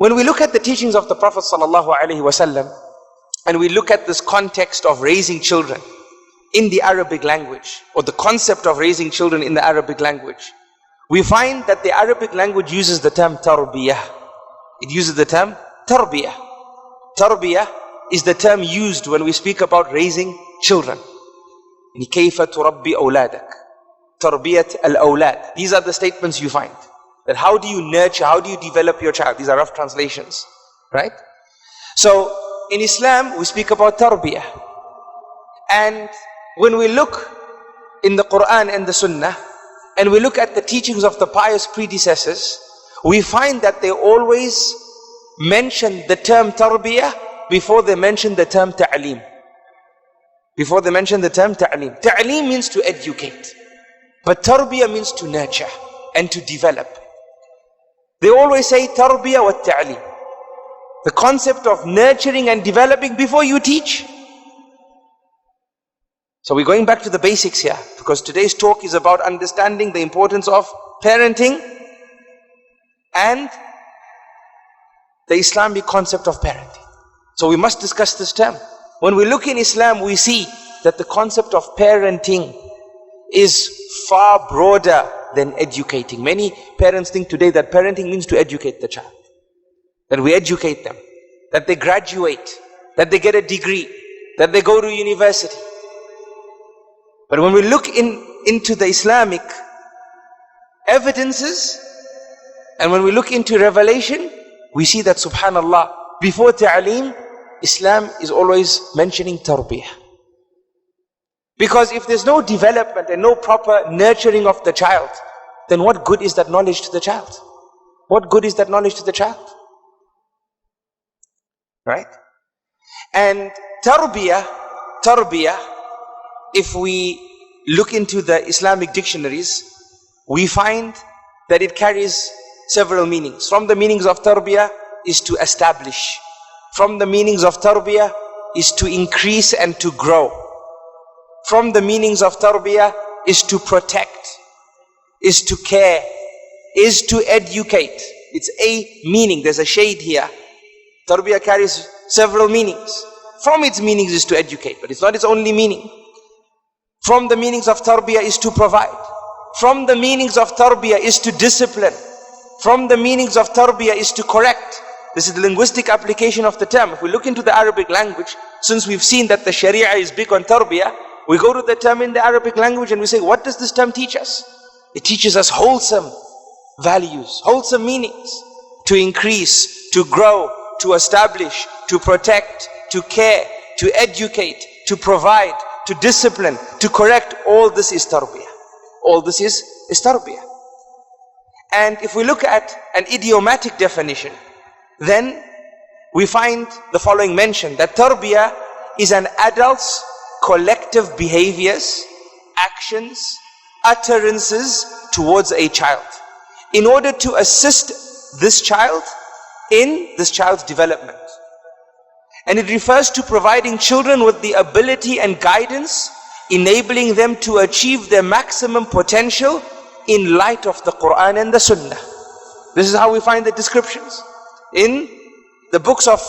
When we look at the teachings of the Prophet ﷺ, and we look at this context of raising children in the Arabic language, or the concept of raising children in the Arabic language, we find that the Arabic language uses the term Tarbiyyah. It uses the term Tarbiyyah. Tarbiyyah is the term used when we speak about raising children. كيف تربي أولادك. تربية الأولاد. These are the statements you find. That how do you nurture, how do you develop your child? These are rough translations, right? So in Islam we speak about Tarbiyyah. And when we look in the Quran and the Sunnah, and we look at the teachings of the pious predecessors, we find that they always mention the term Tarbiyyah before they mention the term Taa'lim. Before they mention the term Taa'lim. Taa'lim means to educate, but Tarbiyyah means to nurture and to develop. They always say Tarbiyyah wa Taa'lim. The concept of nurturing and developing before you teach. So we're going back to the basics here, because today's talk is about understanding the importance of parenting and the Islamic concept of parenting. So we must discuss this term. When we look in Islam, we see that the concept of parenting is far broader than educating. Many parents think today that parenting means to educate the child. That we educate them, that they graduate, that they get a degree, that they go to university. But when we look into the Islamic evidences, and when we look into revelation, we see that subhanallah, before Ta'aleem, Islam is always mentioning Tarbiyyah. Because if there's no development and no proper nurturing of the child, then what good is that knowledge to the child? What good is that knowledge to the child? Right? And Tarbiyyah, if we look into the Islamic dictionaries, we find that it carries several meanings. From the meanings of Tarbiyyah is to establish. From the meanings of Tarbiyyah is to increase and to grow. From the meanings of Tarbiyyah is to protect, is to care, is to educate. It's a meaning, there's a shade here. Tarbiyyah carries several meanings. From its meanings is to educate, but it's not its only meaning. From the meanings of Tarbiyyah is to provide. From the meanings of Tarbiyyah is to discipline. From the meanings of Tarbiyyah is to correct. This is the linguistic application of the term. If we look into the Arabic language, since we've seen that the Sharia is big on Tarbiyyah, we go to the term in the Arabic language and we say, what does this term teach us? It teaches us wholesome values, wholesome meanings. To increase, to grow, to establish, to protect, to care, to educate, to provide, to discipline, to correct. All this is Tarbiyyah. All this is Tarbiyyah. And if we look at an idiomatic definition, then we find the following mention, that Tarbiyyah is an adult's collective behaviors, actions, utterances towards a child, in order to assist this child in this child's development. And it refers to providing children with the ability and guidance, enabling them to achieve their maximum potential in light of the Quran and the Sunnah. This is how we find the descriptions in the books of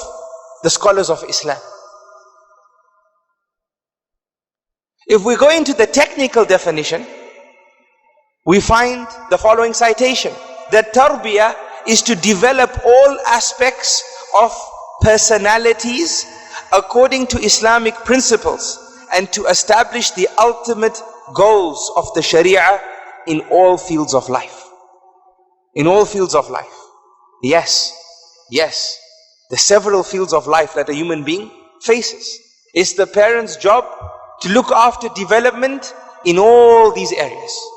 the scholars of Islam. If we go into the technical definition, we find the following citation, that Tarbiyyah is to develop all aspects of personalities according to Islamic principles and to establish the ultimate goals of the Sharia in all fields of life. In all fields of life. Yes, the several fields of life that a human being faces. It's the parent's job to look after development in all these areas.